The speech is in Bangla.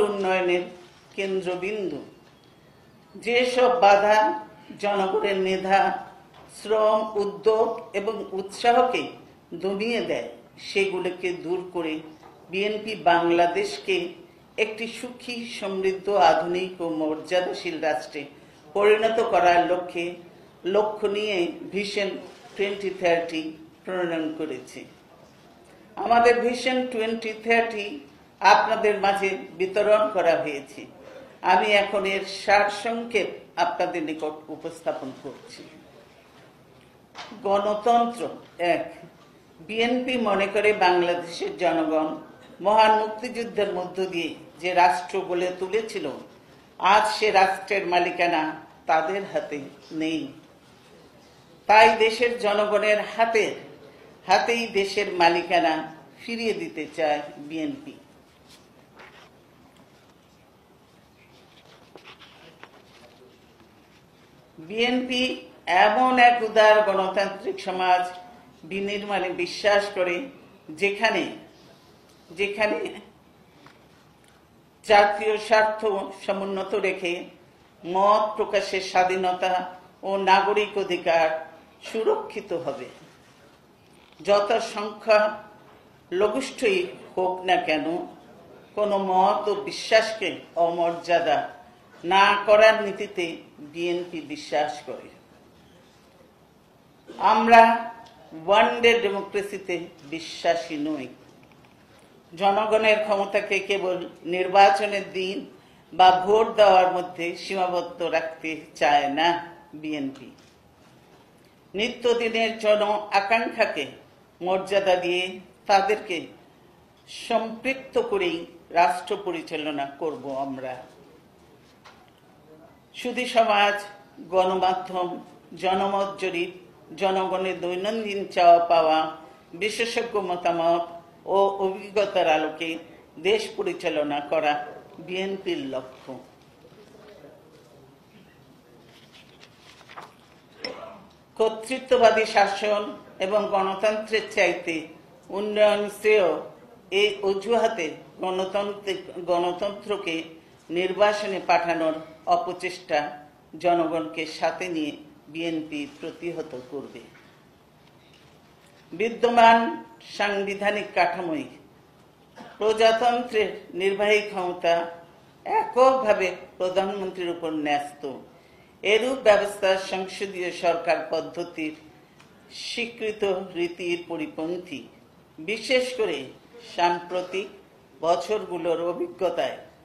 উন্নয়নের কেন্দ্রবিন্দু। যেসব বাধা জনগণের মেধা, শ্রম, উদ্যোগ এবং উৎসাহকে দমিয়ে দেয়, সেগুলোকে দূর করে বিএনপি বাংলাদেশকে একটি সুখী, সমৃদ্ধ, আধুনিক ও মর্যাদাশীল রাষ্ট্রে পরিণত করার লক্ষ্য নিয়ে ভিশন 2030 প্রণয়ন করেছে। আমাদের ভিশন 2030 আপনাদের মাঝে বিতরণ করা হয়েছে। আমি এখন এর সারসংক্ষেপ আপনাদের নিকট উপস্থাপন করছি। গণতন্ত্র 1। বিএনপি মনে করে বাংলাদেশের জনগণ মহান মুক্তিযুদ্ধের মধ্য দিয়ে যে রাষ্ট্র গড়ে তুলেছিল, আজ সে রাষ্ট্রের মালিকানা তাদের হাতে নেই। তাই দেশের জনগণের হাতেই দেশের মালিকানা ফিরিয়ে দিতে চায় বিএনপি। বিএনপি এমন এক উদার গণতান্ত্রিক সমাজ বিনির্মাণে বিশ্বাস করে, যেখানে জাতীয় স্বার্থ সমুন্নত রেখে মত প্রকাশের স্বাধীনতা ও নাগরিক অধিকার সুরক্ষিত হবে। যত সংখ্যা লঘুষ্ঠই হোক না কেন, কোনো মত ও বিশ্বাসকে অমর্যাদা না করার নীতিতে বিএনপি বিশ্বাস করে। আমরা ওয়ান ডে ডেমোক্রেসিতে বিশ্বাসী নই। জনগণের ক্ষমতাকে কেবল নির্বাচনের দিন বা ভোট দেওয়ার মধ্যে সীমাবদ্ধ রাখতে চায় না বিএনপি। নিত্যদিনের জন আকাঙ্ক্ষাকে মর্যাদা দিয়ে তাদেরকে সম্পৃক্ত করেই রাষ্ট্র পরিচালনা করব আমরা। সুধী সমাজ, গণমাধ্যম, জনমত জরিপ, জনগণের দৈনন্দিন চাওয়া পাওয়া, বিশেষজ্ঞ মতামত ও অভিজ্ঞতার আলোকে দেশ পরিচালনা করা বিএনপির লক্ষ্য। কর্তৃত্ববাদী শাসন এবং গণতন্ত্রের চাইতে উন্নয়ন শ্রেয় এই অজুহাতে গণতন্ত্রকে নির্বাসনে পাঠানোর অপচেষ্টা জনগণকে সাথে নিয়ে বিএনপি প্রতিহত করবে। বিদ্যমান সাংবিধানিক কাঠামোয় প্রজাতন্ত্রের নির্বাহী ক্ষমতা এককভাবে প্রধানমন্ত্রীর উপর ন্যস্ত। এরূপ ব্যবস্থা সংসদীয় সরকার পদ্ধতির স্বীকৃত রীতির পরিপন্থী। বিশেষ করে সাম্প্রতিক বছরগুলোর অভিজ্ঞতায়